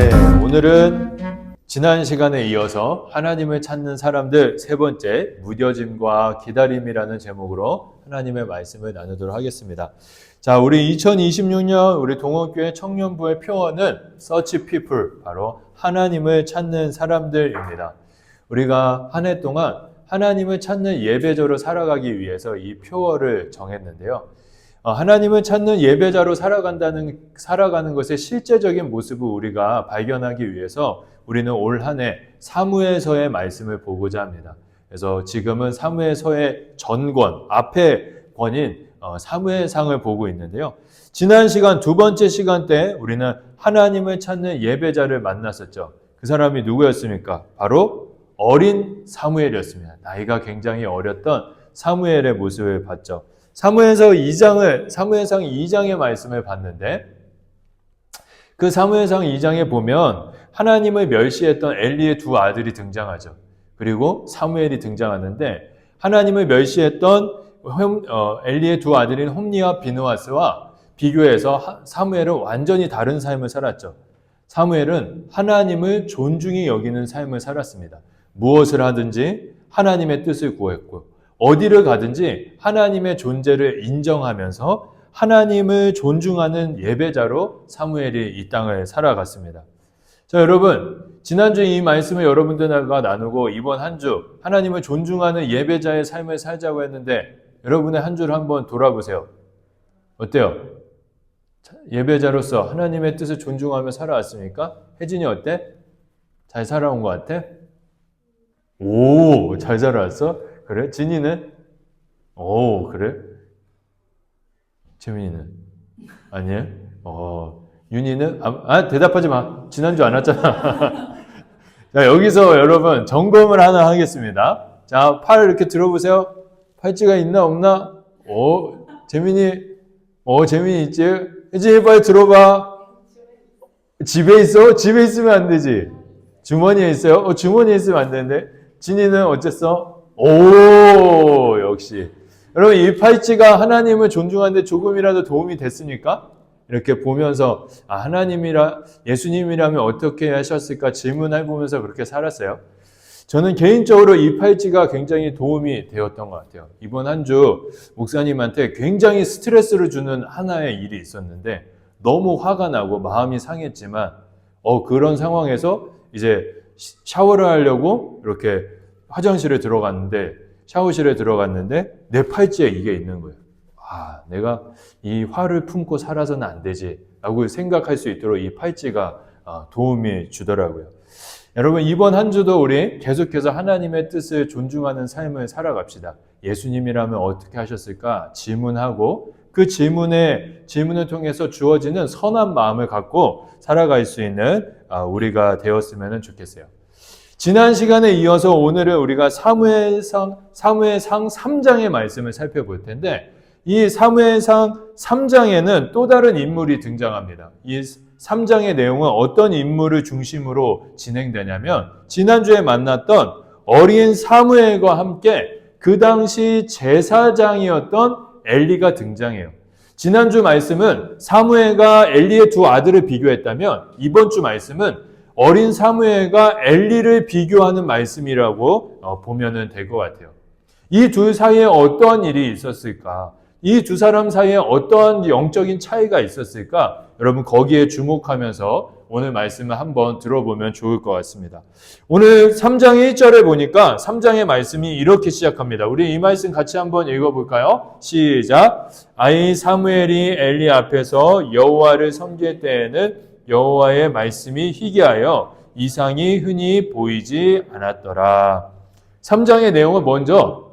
네, 오늘은 지난 시간에 이어서 하나님을 찾는 사람들 세 번째 무뎌짐과 기다림이라는 제목으로 하나님의 말씀을 나누도록 하겠습니다. 자, 우리 2026년 우리 동원교회 청년부의 표어는 Search People, 바로 하나님을 찾는 사람들입니다. 우리가 한 해 동안 하나님을 찾는 예배자로 살아가기 위해서 이 표어를 정했는데요. 하나님을 찾는 예배자로 살아가는 것의 실제적인 모습을 우리가 발견하기 위해서 우리는 올 한 해 사무엘서의 말씀을 보고자 합니다. 그래서 지금은 사무엘서의 전권, 앞에 권인 사무엘상을 보고 있는데요. 지난 시간 두 번째 시간 때 우리는 하나님을 찾는 예배자를 만났었죠. 그 사람이 누구였습니까? 바로 어린 사무엘이었습니다. 나이가 굉장히 어렸던 사무엘의 모습을 봤죠. 사무엘상 2장의 말씀을 봤는데 그 사무엘상 2장에 보면 하나님을 멸시했던 엘리의 두 아들이 등장하죠. 그리고 사무엘이 등장하는데 하나님을 멸시했던 엘리의 두 아들인 홈니와 비느하스와 비교해서 사무엘은 완전히 다른 삶을 살았죠. 사무엘은 하나님을 존중히 여기는 삶을 살았습니다. 무엇을 하든지 하나님의 뜻을 구했고 어디를 가든지 하나님의 존재를 인정하면서 하나님을 존중하는 예배자로 사무엘이 이 땅을 살아갔습니다. 자, 여러분, 지난주에 이 말씀을 여러분들과 나누고 이번 한 주 하나님을 존중하는 예배자의 삶을 살자고 했는데 여러분의 한 주를 한번 돌아보세요. 어때요? 예배자로서 하나님의 뜻을 존중하며 살아왔습니까? 혜진이 어때? 잘 살아온 것 같아? 오, 잘 살아왔어? 그래? 진이는? 오, 그래? 재민이는? 아니에요? 윤이는? 대답하지 마. 지난주 안 왔잖아. 자, 여기서 여러분 점검을 하나 하겠습니다. 자, 팔 이렇게 들어보세요. 팔찌가 있나 없나? 재민이 있지? 혜진이 빨리 들어봐. 집에 있어? 집에 있으면 안 되지. 주머니에 있어요? 주머니에 있으면 안 되는데. 진이는 어쨌어? 역시. 여러분, 이 팔찌가 하나님을 존중하는데 조금이라도 도움이 됐습니까? 이렇게 보면서 예수님이라면 어떻게 하셨을까 질문해보면서 그렇게 살았어요. 저는 개인적으로 이 팔찌가 굉장히 도움이 되었던 것 같아요. 이번 한 주 목사님한테 굉장히 스트레스를 주는 하나의 일이 있었는데 너무 화가 나고 마음이 상했지만 그런 상황에서 이제 샤워를 하려고 이렇게 샤워실에 들어갔는데 내 팔찌에 이게 있는 거예요. 내가 이 화를 품고 살아서는 안 되지 라고 생각할 수 있도록 이 팔찌가 도움이 주더라고요. 여러분, 이번 한 주도 우리 계속해서 하나님의 뜻을 존중하는 삶을 살아갑시다. 예수님이라면 어떻게 하셨을까 질문하고 그 질문을 통해서 주어지는 선한 마음을 갖고 살아갈 수 있는 우리가 되었으면 좋겠어요. 지난 시간에 이어서 오늘은 우리가 사무엘상 3장의 말씀을 살펴볼 텐데 이 사무엘상 3장에는 또 다른 인물이 등장합니다. 이 3장의 내용은 어떤 인물을 중심으로 진행되냐면 지난주에 만났던 어린 사무엘과 함께 그 당시 제사장이었던 엘리가 등장해요. 지난주 말씀은 사무엘과 엘리의 두 아들을 비교했다면 이번 주 말씀은 어린 사무엘과 엘리를 비교하는 말씀이라고 보면 될 것 같아요. 이 둘 사이에 어떠한 일이 있었을까? 이 두 사람 사이에 어떠한 영적인 차이가 있었을까? 여러분 거기에 주목하면서 오늘 말씀을 한번 들어보면 좋을 것 같습니다. 오늘 3장 1절에 보니까 3장의 말씀이 이렇게 시작합니다. 우리 이 말씀 같이 한번 읽어볼까요? 시작! 아이 사무엘이 엘리 앞에서 여호와를 섬길 때에는 여호와의 말씀이 희귀하여 이상이 흔히 보이지 않았더라. 3장의 내용은 먼저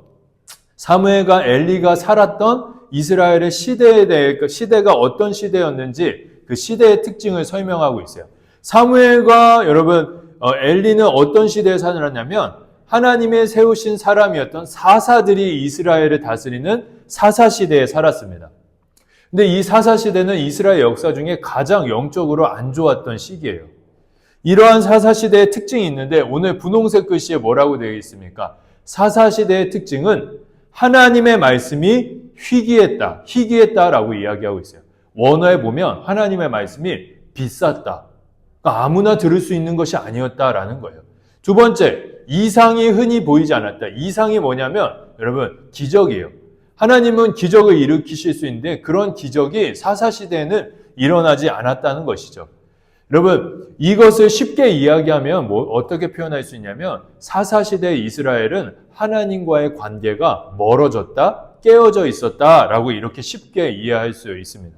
사무엘과 엘리가 살았던 이스라엘의 시대에 대해 시대가 어떤 시대였는지 그 시대의 특징을 설명하고 있어요. 사무엘과 여러분 엘리는 어떤 시대에 살았냐면 하나님의 세우신 사람이었던 사사들이 이스라엘을 다스리는 사사시대에 살았습니다. 근데 이 사사시대는 이스라엘 역사 중에 가장 영적으로 안 좋았던 시기예요. 이러한 사사시대의 특징이 있는데 오늘 분홍색 글씨에 뭐라고 되어 있습니까? 사사시대의 특징은 하나님의 말씀이 희귀했다라고 이야기하고 있어요. 원어에 보면 하나님의 말씀이 비쌌다. 그러니까 아무나 들을 수 있는 것이 아니었다라는 거예요. 두 번째, 이상이 흔히 보이지 않았다. 이상이 뭐냐면 여러분 기적이에요. 하나님은 기적을 일으키실 수 있는데 그런 기적이 사사시대에는 일어나지 않았다는 것이죠. 여러분 이것을 쉽게 이야기하면 어떻게 표현할 수 있냐면 사사시대 이스라엘은 하나님과의 관계가 멀어졌다, 깨어져 있었다라고 이렇게 쉽게 이해할 수 있습니다.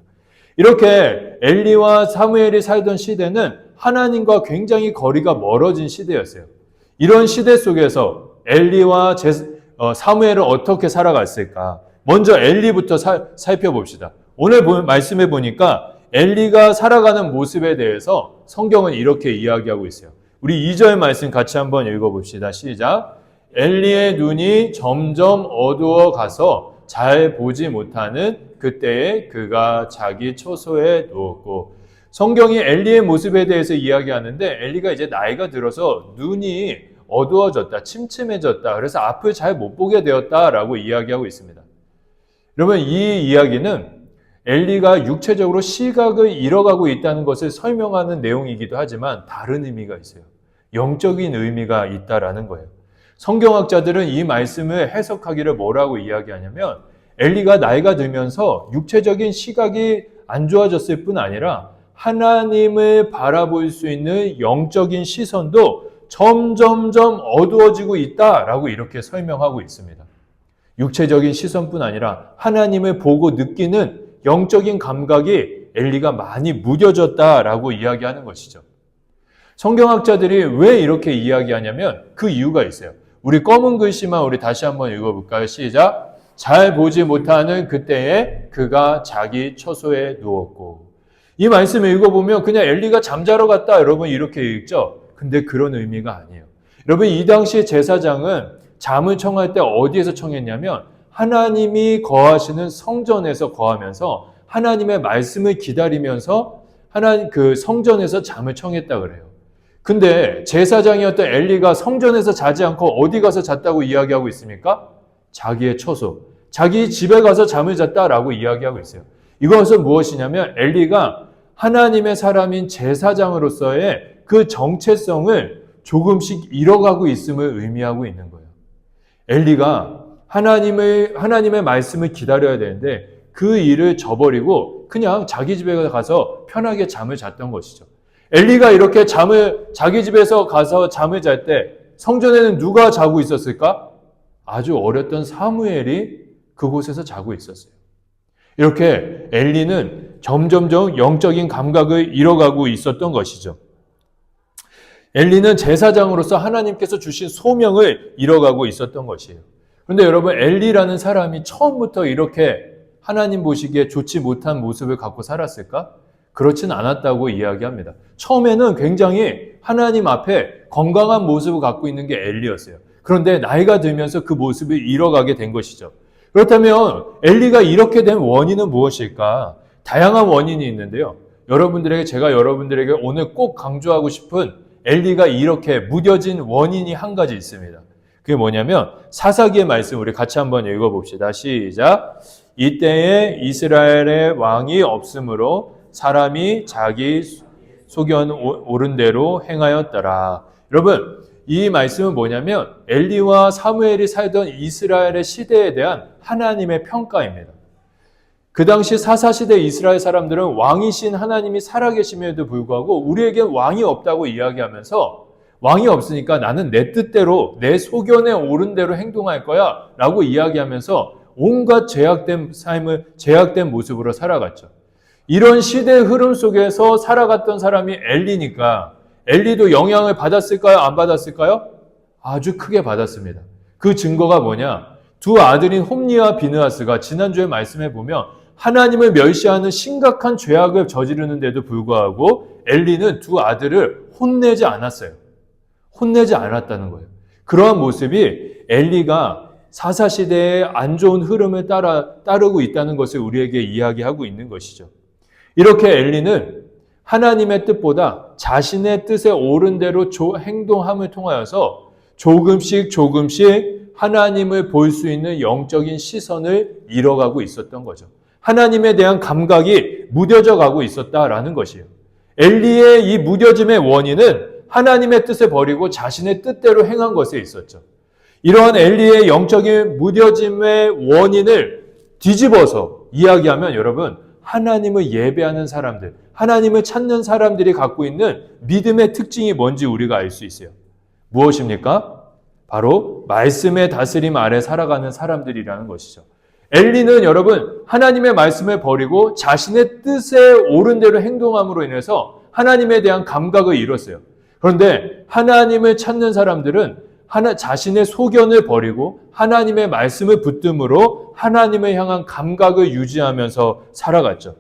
이렇게 엘리와 사무엘이 살던 시대는 하나님과 굉장히 거리가 멀어진 시대였어요. 이런 시대 속에서 엘리와 사무엘은 어떻게 살아갔을까? 먼저 엘리부터 살펴봅시다. 오늘 말씀해 보니까 엘리가 살아가는 모습에 대해서 성경은 이렇게 이야기하고 있어요. 우리 2절 말씀 같이 한번 읽어봅시다. 시작. 엘리의 눈이 점점 어두워 가서 잘 보지 못하는 그때에 그가 자기 처소에 누웠고, 성경이 엘리의 모습에 대해서 이야기하는데 엘리가 이제 나이가 들어서 눈이 어두워졌다, 침침해졌다, 그래서 앞을 잘 못 보게 되었다라고 이야기하고 있습니다. 여러분 이 이야기는 엘리가 육체적으로 시각을 잃어가고 있다는 것을 설명하는 내용이기도 하지만 다른 의미가 있어요. 영적인 의미가 있다라는 거예요. 성경학자들은 이 말씀을 해석하기를 뭐라고 이야기하냐면 엘리가 나이가 들면서 육체적인 시각이 안 좋아졌을 뿐 아니라 하나님을 바라볼 수 있는 영적인 시선도 점점점 어두워지고 있다라고 이렇게 설명하고 있습니다. 육체적인 시선뿐 아니라 하나님을 보고 느끼는 영적인 감각이 엘리가 많이 무뎌졌다라고 이야기하는 것이죠. 성경학자들이 왜 이렇게 이야기하냐면 그 이유가 있어요. 우리 검은 글씨만 우리 다시 한번 읽어볼까요? 시작. 잘 보지 못하는 그때에 그가 자기 처소에 누웠고. 이 말씀을 읽어보면 그냥 엘리가 잠자러 갔다 여러분 이렇게 읽죠. 근데 그런 의미가 아니에요. 여러분 이 당시 제사장은 잠을 청할 때 어디에서 청했냐면 하나님이 거하시는 성전에서 거하면서 하나님의 말씀을 기다리면서 하나님 그 성전에서 잠을 청했다 그래요. 근데 제사장이었던 엘리가 성전에서 자지 않고 어디 가서 잤다고 이야기하고 있습니까? 자기의 처소, 자기 집에 가서 잠을 잤다라고 이야기하고 있어요. 이것은 무엇이냐면 엘리가 하나님의 사람인 제사장으로서의 그 정체성을 조금씩 잃어가고 있음을 의미하고 있는 거예요. 엘리가 하나님의 말씀을 기다려야 되는데 그 일을 저버리고 그냥 자기 집에 가서 편하게 잠을 잤던 것이죠. 엘리가 이렇게 자기 집에서 가서 잠을 잘 때 성전에는 누가 자고 있었을까? 아주 어렸던 사무엘이 그곳에서 자고 있었어요. 이렇게 엘리는 점점점 영적인 감각을 잃어가고 있었던 것이죠. 엘리는 제사장으로서 하나님께서 주신 소명을 잃어가고 있었던 것이에요. 그런데 여러분 엘리라는 사람이 처음부터 이렇게 하나님 보시기에 좋지 못한 모습을 갖고 살았을까? 그렇진 않았다고 이야기합니다. 처음에는 굉장히 하나님 앞에 건강한 모습을 갖고 있는 게 엘리였어요. 그런데 나이가 들면서 그 모습을 잃어가게 된 것이죠. 그렇다면 엘리가 이렇게 된 원인은 무엇일까? 다양한 원인이 있는데요. 제가 여러분들에게 오늘 꼭 강조하고 싶은 엘리가 이렇게 무뎌진 원인이 한 가지 있습니다. 그게 뭐냐면 사사기의 말씀 우리 같이 한번 읽어봅시다. 시작. 이때에 이스라엘의 왕이 없으므로 사람이 자기 소견 옳은 대로 행하였더라. 여러분 이 말씀은 뭐냐면 엘리와 사무엘이 살던 이스라엘의 시대에 대한 하나님의 평가입니다. 그 당시 사사시대 이스라엘 사람들은 왕이신 하나님이 살아계심에도 불구하고 우리에겐 왕이 없다고 이야기하면서 왕이 없으니까 나는 내 뜻대로 내 소견에 옳은 대로 행동할 거야 라고 이야기하면서 온갖 제약된 모습으로 살아갔죠. 이런 시대의 흐름 속에서 살아갔던 사람이 엘리니까 엘리도 영향을 받았을까요? 안 받았을까요? 아주 크게 받았습니다. 그 증거가 뭐냐? 두 아들인 홈니와 비느하스가 지난주에 말씀해 보면 하나님을 멸시하는 심각한 죄악을 저지르는데도 불구하고 엘리는 두 아들을 혼내지 않았어요. 혼내지 않았다는 거예요. 그러한 모습이 엘리가 사사시대의 안 좋은 흐름을 따르고 있다는 것을 우리에게 이야기하고 있는 것이죠. 이렇게 엘리는 하나님의 뜻보다 자신의 뜻에 옳은 대로 행동함을 통하여서 조금씩 하나님을 볼 수 있는 영적인 시선을 잃어가고 있었던 거죠. 하나님에 대한 감각이 무뎌져 가고 있었다라는 것이에요. 엘리의 이 무뎌짐의 원인은 하나님의 뜻을 버리고 자신의 뜻대로 행한 것에 있었죠. 이러한 엘리의 영적인 무뎌짐의 원인을 뒤집어서 이야기하면 여러분, 하나님을 예배하는 사람들, 하나님을 찾는 사람들이 갖고 있는 믿음의 특징이 뭔지 우리가 알 수 있어요. 무엇입니까? 바로 말씀의 다스림 아래 살아가는 사람들이라는 것이죠. 엘리는 여러분, 하나님의 말씀을 버리고 자신의 뜻에 옳은 대로 행동함으로 인해서 하나님에 대한 감각을 잃었어요. 그런데 하나님을 찾는 사람들은 자신의 소견을 버리고 하나님의 말씀을 붙듦으로 하나님을 향한 감각을 유지하면서 살아갔죠.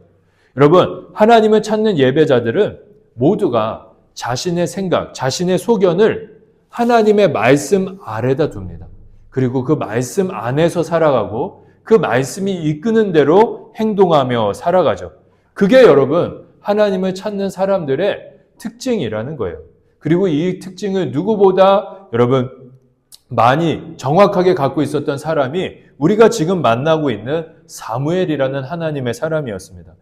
여러분, 하나님을 찾는 예배자들은 모두가 자신의 생각, 자신의 소견을 하나님의 말씀 아래다 둡니다. 그리고 그 말씀 안에서 살아가고 그 말씀이 이끄는 대로 행동하며 살아가죠. 그게 여러분, 하나님을 찾는 사람들의 특징이라는 거예요. 그리고 이 특징을 누구보다 여러분 많이 정확하게 갖고 있었던 사람이 우리가 지금 만나고 있는 사무엘이라는 하나님의 사람이었습니다.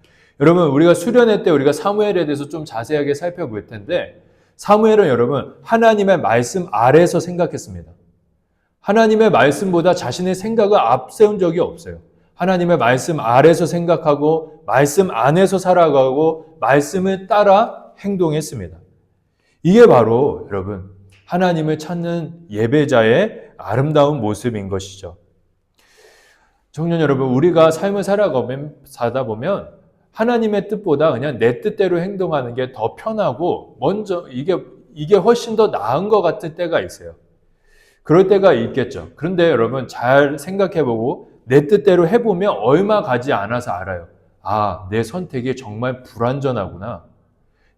여러분, 우리가 수련회 때 우리가 사무엘에 대해서 좀 자세하게 살펴볼 텐데, 사무엘은 여러분 하나님의 말씀 아래에서 생각했습니다. 하나님의 말씀보다 자신의 생각을 앞세운 적이 없어요. 하나님의 말씀 아래에서 생각하고 말씀 안에서 살아가고 말씀을 따라 행동했습니다. 이게 바로 여러분 하나님을 찾는 예배자의 아름다운 모습인 것이죠. 청년 여러분, 우리가 삶을 살다 보면 하나님의 뜻보다 그냥 내 뜻대로 행동하는 게 더 편하고 먼저 이게 훨씬 더 나은 것 같을 때가 있어요. 그럴 때가 있겠죠. 그런데 여러분 잘 생각해보고 내 뜻대로 해보면 얼마 가지 않아서 알아요. 아, 내 선택이 정말 불완전하구나.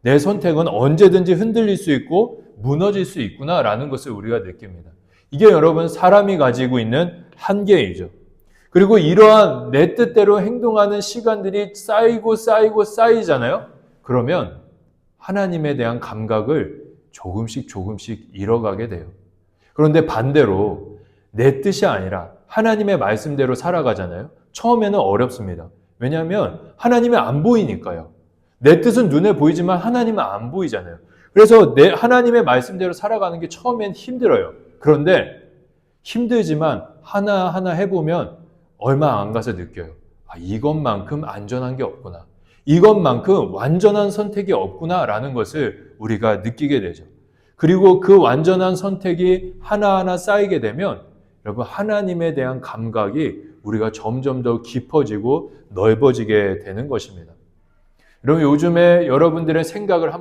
내 선택은 언제든지 흔들릴 수 있고 무너질 수 있구나라는 것을 우리가 느낍니다. 이게 여러분 사람이 가지고 있는 한계이죠. 그리고 이러한 내 뜻대로 행동하는 시간들이 쌓이잖아요. 그러면 하나님에 대한 감각을 조금씩 잃어가게 돼요. 그런데 반대로 내 뜻이 아니라 하나님의 말씀대로 살아가잖아요. 처음에는 어렵습니다. 왜냐하면 하나님이 안 보이니까요. 내 뜻은 눈에 보이지만 하나님은 안 보이잖아요. 그래서 하나님의 말씀대로 살아가는 게 처음엔 힘들어요. 그런데 힘들지만 하나하나 해보면 얼마 안 가서 느껴요. 아, 이것만큼 안전한 게 없구나. 이것만큼 완전한 선택이 없구나라는 것을 우리가 느끼게 되죠. 그리고 그 완전한 선택이 하나하나 쌓이게 되면 여러분 하나님에 대한 감각이 우리가 점점 더 깊어지고 넓어지게 되는 것입니다. 여러분 요즘에 여러분들의 생각을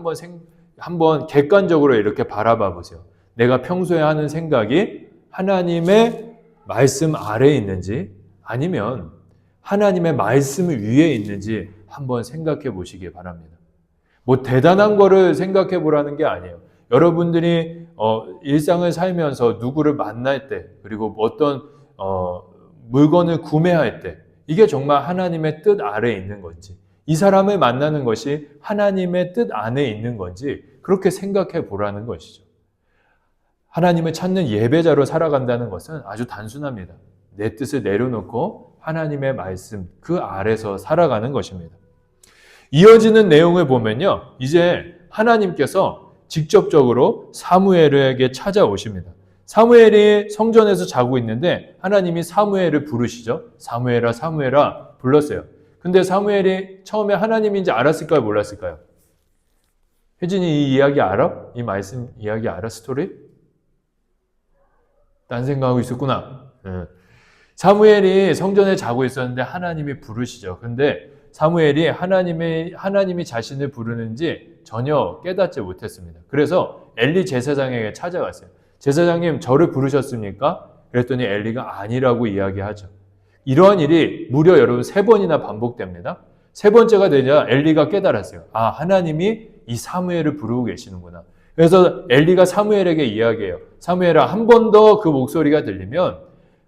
한번 객관적으로 이렇게 바라봐 보세요. 내가 평소에 하는 생각이 하나님의 말씀 아래에 있는지 아니면 하나님의 말씀 위에 있는지 한번 생각해 보시기 바랍니다. 뭐 대단한 거를 생각해 보라는 게 아니에요. 여러분들이 일상을 살면서 누구를 만날 때 그리고 어떤 물건을 구매할 때 이게 정말 하나님의 뜻 아래에 있는 건지 이 사람을 만나는 것이 하나님의 뜻 안에 있는 건지 그렇게 생각해 보라는 것이죠. 하나님을 찾는 예배자로 살아간다는 것은 아주 단순합니다. 내 뜻을 내려놓고 하나님의 말씀 그 아래서 살아가는 것입니다. 이어지는 내용을 보면요. 이제 하나님께서 직접적으로 사무엘에게 찾아오십니다. 사무엘이 성전에서 자고 있는데 하나님이 사무엘을 부르시죠. 사무엘아 사무엘아 불렀어요. 근데 사무엘이 처음에 하나님인지 알았을까요? 몰랐을까요? 혜진이 이 이야기 알아? 이 말씀 이야기 알아? 스토리? 딴 생각하고 있었구나. 사무엘이 성전에 자고 있었는데 하나님이 부르시죠. 근데 사무엘이 하나님이 자신을 부르는지 전혀 깨닫지 못했습니다. 그래서 엘리 제사장에게 찾아갔어요. 제사장님 저를 부르셨습니까? 그랬더니 엘리가 아니라고 이야기하죠. 이러한 일이 무려 여러분 3번이나 반복됩니다. 3번째가 되자 엘리가 깨달았어요. 아, 하나님이 이 사무엘을 부르고 계시는구나. 그래서 엘리가 사무엘에게 이야기해요. 사무엘아, 한 번 더 그 목소리가 들리면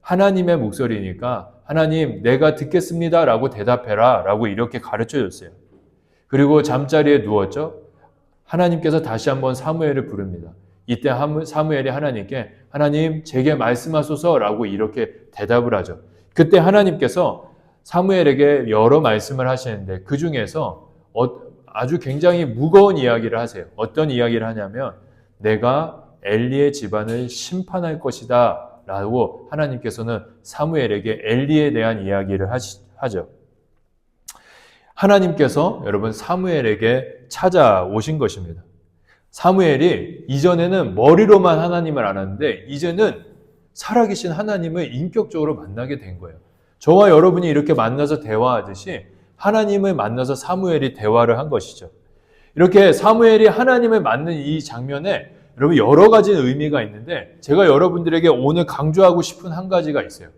하나님의 목소리니까 하나님 내가 듣겠습니다 라고 대답해라 라고 이렇게 가르쳐줬어요. 그리고 잠자리에 누웠죠. 하나님께서 다시 한번 사무엘을 부릅니다. 이때 사무엘이 하나님께 하나님 제게 말씀하소서 라고 이렇게 대답을 하죠. 그때 하나님께서 사무엘에게 여러 말씀을 하시는데 그 중에서 아주 굉장히 무거운 이야기를 하세요. 어떤 이야기를 하냐면 내가 엘리의 집안을 심판할 것이다 라고 하나님께서는 사무엘에게 엘리에 대한 이야기를 하죠. 하나님께서 여러분 사무엘에게 찾아오신 것입니다. 사무엘이 이전에는 머리로만 하나님을 알았는데 이제는 살아계신 하나님을 인격적으로 만나게 된 거예요. 저와 여러분이 이렇게 만나서 대화하듯이 하나님을 만나서 사무엘이 대화를 한 것이죠. 이렇게 사무엘이 하나님을 만난 이 장면에 여러분 여러 가지 의미가 있는데 제가 여러분들에게 오늘 강조하고 싶은 한 가지가 있어요.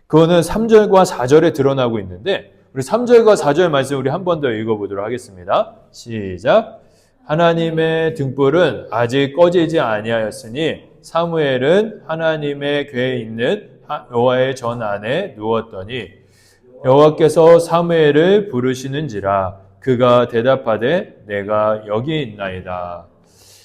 그거는 3절과 4절에 드러나고 있는데 우리 3절과 4절 말씀 우리 한 번 더 읽어보도록 하겠습니다. 시작. 하나님의 등불은 아직 꺼지지 아니하였으니 사무엘은 하나님의 궤에 있는 여호와의 전 안에 누웠더니 여호와께서 사무엘을 부르시는지라 그가 대답하되 내가 여기 있나이다.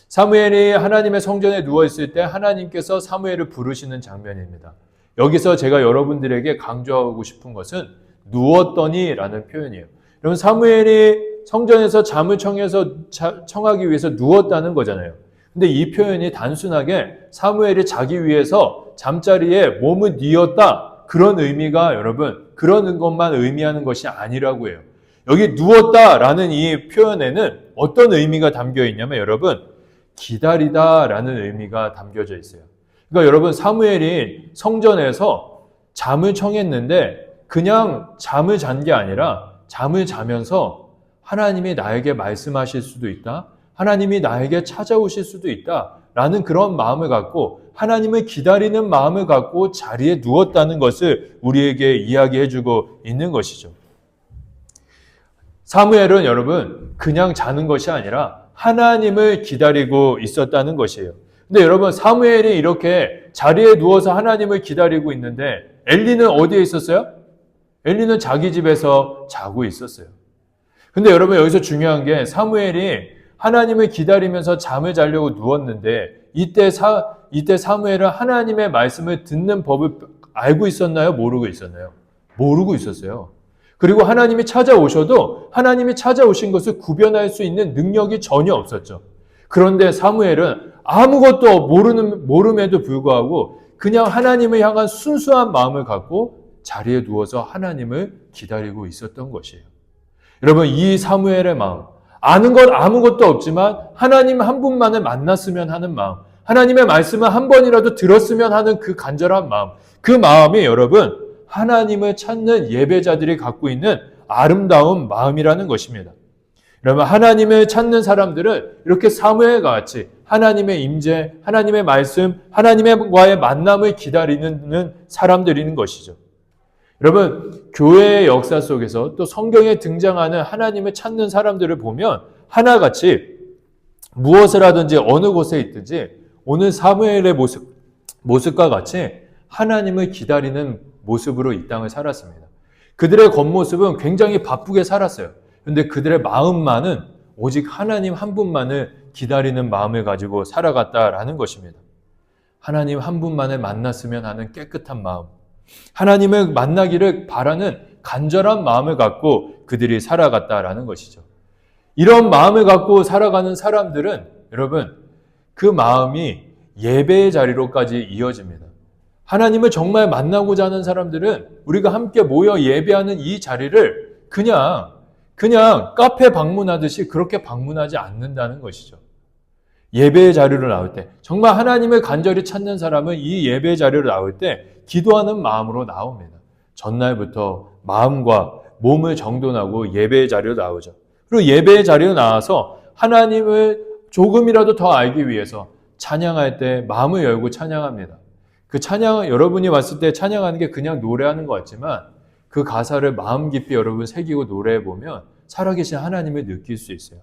사무엘이 하나님의 성전에 누워있을 때 하나님께서 사무엘을 부르시는 장면입니다. 여기서 제가 여러분들에게 강조하고 싶은 것은 누웠더니 라는 표현이에요. 여러분 사무엘이 성전에서 잠을 청하기 위해서 누웠다는 거잖아요. 근데 이 표현이 단순하게 사무엘이 자기 위해서 잠자리에 몸을 뉘었다 그런 의미가 여러분 그런 것만 의미하는 것이 아니라고 해요. 여기 누웠다라는 이 표현에는 어떤 의미가 담겨 있냐면 여러분 기다리다라는 의미가 담겨져 있어요. 그러니까 여러분 사무엘이 성전에서 잠을 청했는데 그냥 잠을 잔 게 아니라 잠을 자면서 하나님이 나에게 말씀하실 수도 있다. 하나님이 나에게 찾아오실 수도 있다. 라는 그런 마음을 갖고 하나님을 기다리는 마음을 갖고 자리에 누웠다는 것을 우리에게 이야기해주고 있는 것이죠. 사무엘은 여러분 그냥 자는 것이 아니라 하나님을 기다리고 있었다는 것이에요. 근데 여러분 사무엘이 이렇게 자리에 누워서 하나님을 기다리고 있는데 엘리는 어디에 있었어요? 엘리는 자기 집에서 자고 있었어요. 근데 여러분 여기서 중요한 게 사무엘이 하나님을 기다리면서 잠을 자려고 누웠는데 이때 사무엘은 하나님의 말씀을 듣는 법을 알고 있었나요? 모르고 있었나요? 모르고 있었어요. 그리고 하나님이 찾아오셔도 하나님이 찾아오신 것을 구별할 수 있는 능력이 전혀 없었죠. 그런데 사무엘은 아무것도 모름에도 불구하고 그냥 하나님을 향한 순수한 마음을 갖고 자리에 누워서 하나님을 기다리고 있었던 것이에요. 여러분 이 사무엘의 마음 아는 것 아무것도 없지만 하나님 한 분만을 만났으면 하는 마음 하나님의 말씀을 한 번이라도 들었으면 하는 그 간절한 마음 그 마음이 여러분 하나님을 찾는 예배자들이 갖고 있는 아름다운 마음이라는 것입니다. 여러분 하나님을 찾는 사람들은 이렇게 사무엘과 같이 하나님의 임재, 하나님의 말씀, 하나님과의 만남을 기다리는 사람들인 것이죠. 여러분 교회의 역사 속에서 또 성경에 등장하는 하나님을 찾는 사람들을 보면 하나같이 무엇을 하든지 어느 곳에 있든지 오늘 사무엘의 모습과 같이 하나님을 기다리는 모습으로 이 땅을 살았습니다. 그들의 겉모습은 굉장히 바쁘게 살았어요. 그런데 그들의 마음만은 오직 하나님 한 분만을 기다리는 마음을 가지고 살아갔다라는 것입니다. 하나님 한 분만을 만났으면 하는 깨끗한 마음 하나님을 만나기를 바라는 간절한 마음을 갖고 그들이 살아갔다라는 것이죠. 이런 마음을 갖고 살아가는 사람들은 여러분 그 마음이 예배의 자리로까지 이어집니다. 하나님을 정말 만나고자 하는 사람들은 우리가 함께 모여 예배하는 이 자리를 그냥 카페 방문하듯이 그렇게 방문하지 않는다는 것이죠. 예배의 자리로 나올 때 정말 하나님을 간절히 찾는 사람은 이 예배의 자리로 나올 때 기도하는 마음으로 나옵니다. 전날부터 마음과 몸을 정돈하고 예배의 자리로 나오죠. 그리고 예배의 자리로 나와서 하나님을 조금이라도 더 알기 위해서 찬양할 때 마음을 열고 찬양합니다. 그 찬양 여러분이 왔을 때 찬양하는 게 그냥 노래하는 것 같지만 그 가사를 마음 깊이 여러분 새기고 노래해 보면 살아계신 하나님을 느낄 수 있어요.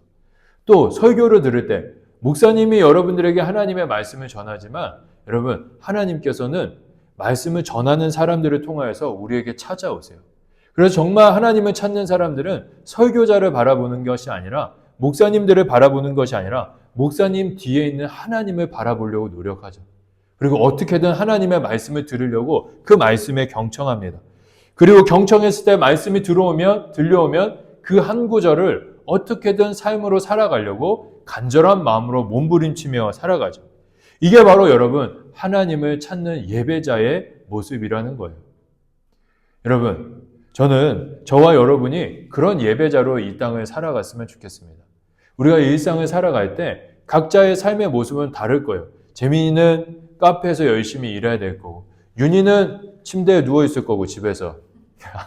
또 설교를 들을 때 목사님이 여러분들에게 하나님의 말씀을 전하지만 여러분 하나님께서는 말씀을 전하는 사람들을 통하여서 우리에게 찾아오세요. 그래서 정말 하나님을 찾는 사람들은 설교자를 바라보는 것이 아니라 목사님들을 바라보는 것이 아니라 목사님 뒤에 있는 하나님을 바라보려고 노력하죠. 그리고 어떻게든 하나님의 말씀을 들으려고 그 말씀에 경청합니다. 그리고 경청했을 때 말씀이 들려오면 그 한 구절을 어떻게든 삶으로 살아가려고 간절한 마음으로 몸부림치며 살아가죠. 이게 바로 여러분 하나님을 찾는 예배자의 모습이라는 거예요. 여러분, 저는 저와 여러분이 그런 예배자로 이 땅을 살아갔으면 좋겠습니다. 우리가 일상을 살아갈 때 각자의 삶의 모습은 다를 거예요. 재민이는 카페에서 열심히 일해야 될 거고, 윤희는 침대에 누워있을 거고, 집에서.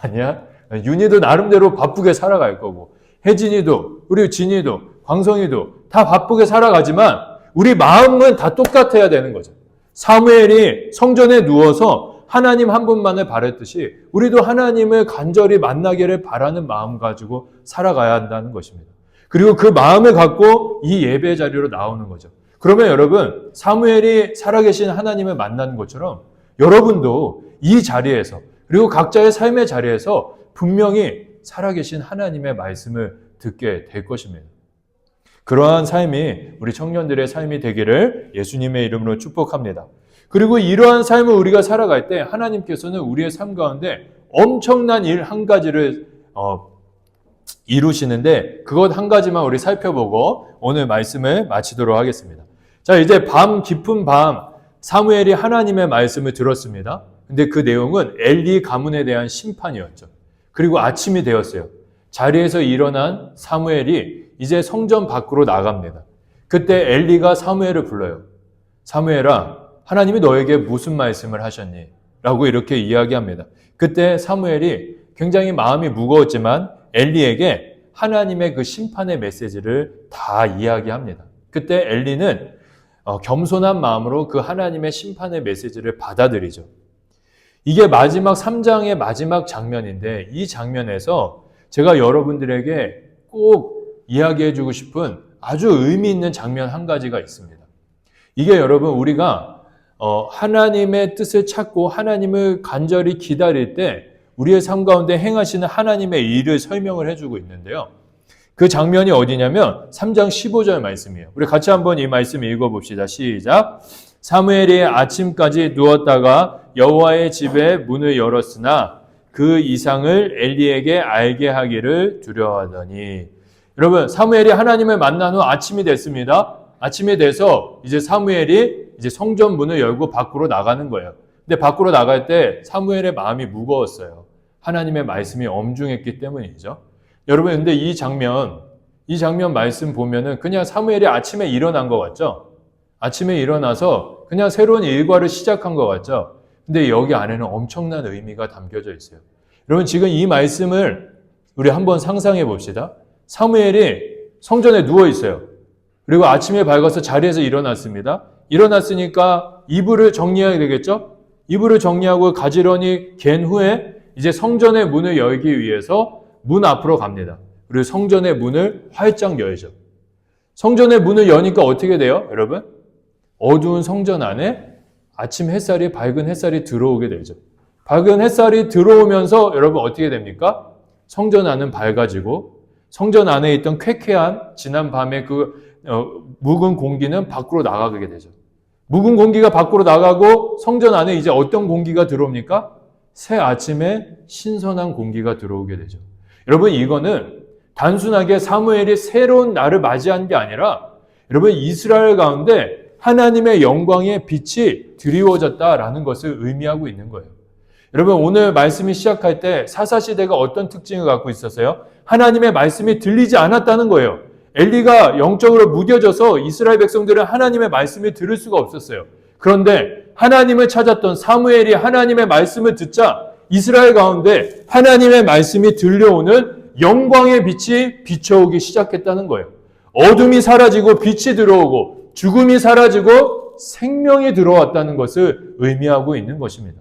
아니야? 윤희도 나름대로 바쁘게 살아갈 거고, 혜진이도, 우리 진이도, 광성이도 다 바쁘게 살아가지만 우리 마음은 다 똑같아야 되는 거죠. 사무엘이 성전에 누워서 하나님 한 분만을 바랬듯이 우리도 하나님을 간절히 만나기를 바라는 마음 가지고 살아가야 한다는 것입니다. 그리고 그 마음을 갖고 이 예배 자리로 나오는 거죠. 그러면 여러분, 사무엘이 살아계신 하나님을 만나는 것처럼 여러분도 이 자리에서, 그리고 각자의 삶의 자리에서 분명히 살아계신 하나님의 말씀을 듣게 될 것입니다. 그러한 삶이 우리 청년들의 삶이 되기를 예수님의 이름으로 축복합니다. 그리고 이러한 삶을 우리가 살아갈 때 하나님께서는 우리의 삶 가운데 엄청난 일 한 가지를 이루시는데, 그것 한 가지만 우리 살펴보고 오늘 말씀을 마치도록 하겠습니다. 자, 이제 깊은 밤 사무엘이 하나님의 말씀을 들었습니다. 근데 그 내용은 엘리 가문에 대한 심판이었죠. 그리고 아침이 되었어요. 자리에서 일어난 사무엘이 이제 성전 밖으로 나갑니다. 그때 엘리가 사무엘을 불러요. 사무엘아, 하나님이 너에게 무슨 말씀을 하셨니? 라고 이렇게 이야기합니다. 그때 사무엘이 굉장히 마음이 무거웠지만 엘리에게 하나님의 그 심판의 메시지를 다 이야기합니다. 그때 엘리는 겸손한 마음으로 그 하나님의 심판의 메시지를 받아들이죠. 이게 마지막 3장의 마지막 장면인데, 이 장면에서 제가 여러분들에게 꼭 이야기해주고 싶은 아주 의미 있는 장면 한 가지가 있습니다. 이게 여러분, 우리가 하나님의 뜻을 찾고 하나님을 간절히 기다릴 때 우리의 삶 가운데 행하시는 하나님의 일을 설명을 해주고 있는데요. 그 장면이 어디냐면 3장 15절 말씀이에요. 우리 같이 한번 이 말씀 읽어봅시다. 시작. 사무엘이 아침까지 누웠다가 여호와의 집에 문을 열었으나 그 이상을 엘리에게 알게 하기를 두려워하더니. 여러분, 사무엘이 하나님을 만난 후 아침이 됐습니다. 아침이 돼서 이제 사무엘이 이제 성전 문을 열고 밖으로 나가는 거예요. 근데 밖으로 나갈 때 사무엘의 마음이 무거웠어요. 하나님의 말씀이 엄중했기 때문이죠. 여러분, 근데 이 장면 말씀 보면은 그냥 사무엘이 아침에 일어난 것 같죠? 아침에 일어나서 그냥 새로운 일과를 시작한 것 같죠? 근데 여기 안에는 엄청난 의미가 담겨져 있어요. 여러분, 지금 이 말씀을 우리 한번 상상해 봅시다. 사무엘이 성전에 누워 있어요. 그리고 아침에 밝아서 자리에서 일어났습니다. 일어났으니까 이불을 정리해야 되겠죠? 이불을 정리하고 가지런히 갠 후에 이제 성전의 문을 열기 위해서 문 앞으로 갑니다. 그리고 성전의 문을 활짝 열죠. 성전의 문을 여니까 어떻게 돼요, 여러분? 어두운 성전 안에 아침 햇살이, 밝은 햇살이 들어오게 되죠. 밝은 햇살이 들어오면서 여러분 어떻게 됩니까? 성전 안은 밝아지고 성전 안에 있던 쾌쾌한 지난 밤의 묵은 공기는 밖으로 나가게 되죠. 묵은 공기가 밖으로 나가고 성전 안에 이제 어떤 공기가 들어옵니까? 새 아침에 신선한 공기가 들어오게 되죠. 여러분, 이거는 단순하게 사무엘이 새로운 날을 맞이한 게 아니라 여러분, 이스라엘 가운데 하나님의 영광의 빛이 드리워졌다라는 것을 의미하고 있는 거예요. 여러분, 오늘 말씀이 시작할 때 사사시대가 어떤 특징을 갖고 있었어요? 하나님의 말씀이 들리지 않았다는 거예요. 엘리가 영적으로 무뎌져서 이스라엘 백성들은 하나님의 말씀을 들을 수가 없었어요. 그런데 하나님을 찾았던 사무엘이 하나님의 말씀을 듣자 이스라엘 가운데 하나님의 말씀이 들려오는 영광의 빛이 비춰오기 시작했다는 거예요. 어둠이 사라지고 빛이 들어오고 죽음이 사라지고 생명이 들어왔다는 것을 의미하고 있는 것입니다.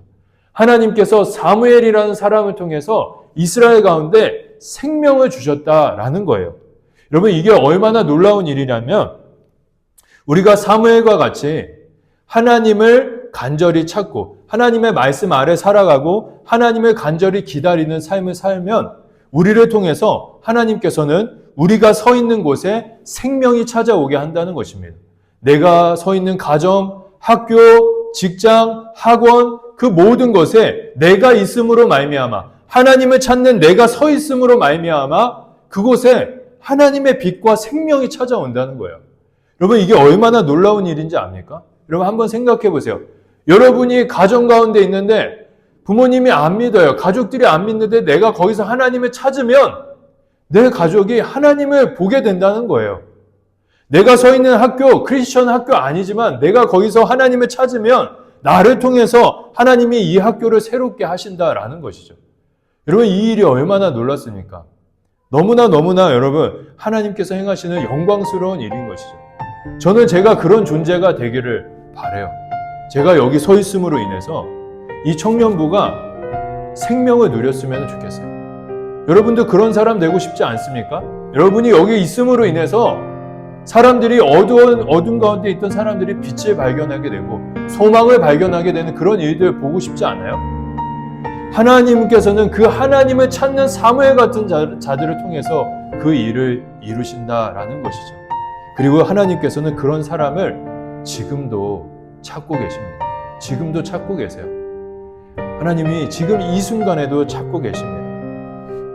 하나님께서 사무엘이라는 사람을 통해서 이스라엘 가운데 생명을 주셨다라는 거예요. 여러분, 이게 얼마나 놀라운 일이냐면 우리가 사무엘과 같이 하나님을 간절히 찾고 하나님의 말씀 아래 살아가고 하나님을 간절히 기다리는 삶을 살면 우리를 통해서 하나님께서는 우리가 서 있는 곳에 생명이 찾아오게 한다는 것입니다. 내가 서 있는 가정, 학교, 직장, 학원, 그 모든 것에 내가 있음으로 말미암아, 하나님을 찾는 내가 서 있음으로 말미암아 그곳에 하나님의 빛과 생명이 찾아온다는 거예요. 여러분, 이게 얼마나 놀라운 일인지 압니까? 여러분, 한번 생각해 보세요. 여러분이 가정 가운데 있는데 부모님이 안 믿어요. 가족들이 안 믿는데 내가 거기서 하나님을 찾으면 내 가족이 하나님을 보게 된다는 거예요. 내가 서 있는 학교, 크리스천 학교 아니지만 내가 거기서 하나님을 찾으면 나를 통해서 하나님이 이 학교를 새롭게 하신다라는 것이죠. 여러분, 이 일이 얼마나 놀랐습니까? 너무나 여러분, 하나님께서 행하시는 영광스러운 일인 것이죠. 저는 제가 그런 존재가 되기를 바라요. 제가 여기 서 있음으로 인해서 이 청년부가 생명을 누렸으면 좋겠어요. 여러분도 그런 사람 되고 싶지 않습니까? 여러분이 여기 있음으로 인해서 사람들이 어둠 가운데 있던 사람들이 빛을 발견하게 되고 소망을 발견하게 되는 그런 일들 보고 싶지 않아요? 하나님께서는 그 하나님을 찾는 사무엘 같은 자들을 통해서 그 일을 이루신다라는 것이죠. 그리고 하나님께서는 그런 사람을 지금도 찾고 계십니다. 지금도 찾고 계세요. 하나님이 지금 이 순간에도 찾고 계십니다.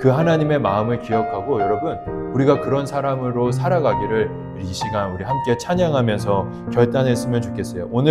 그 하나님의 마음을 기억하고 여러분, 우리가 그런 사람으로 살아가기를 이 시간 우리 함께 찬양하면서 결단했으면 좋겠어요. 오늘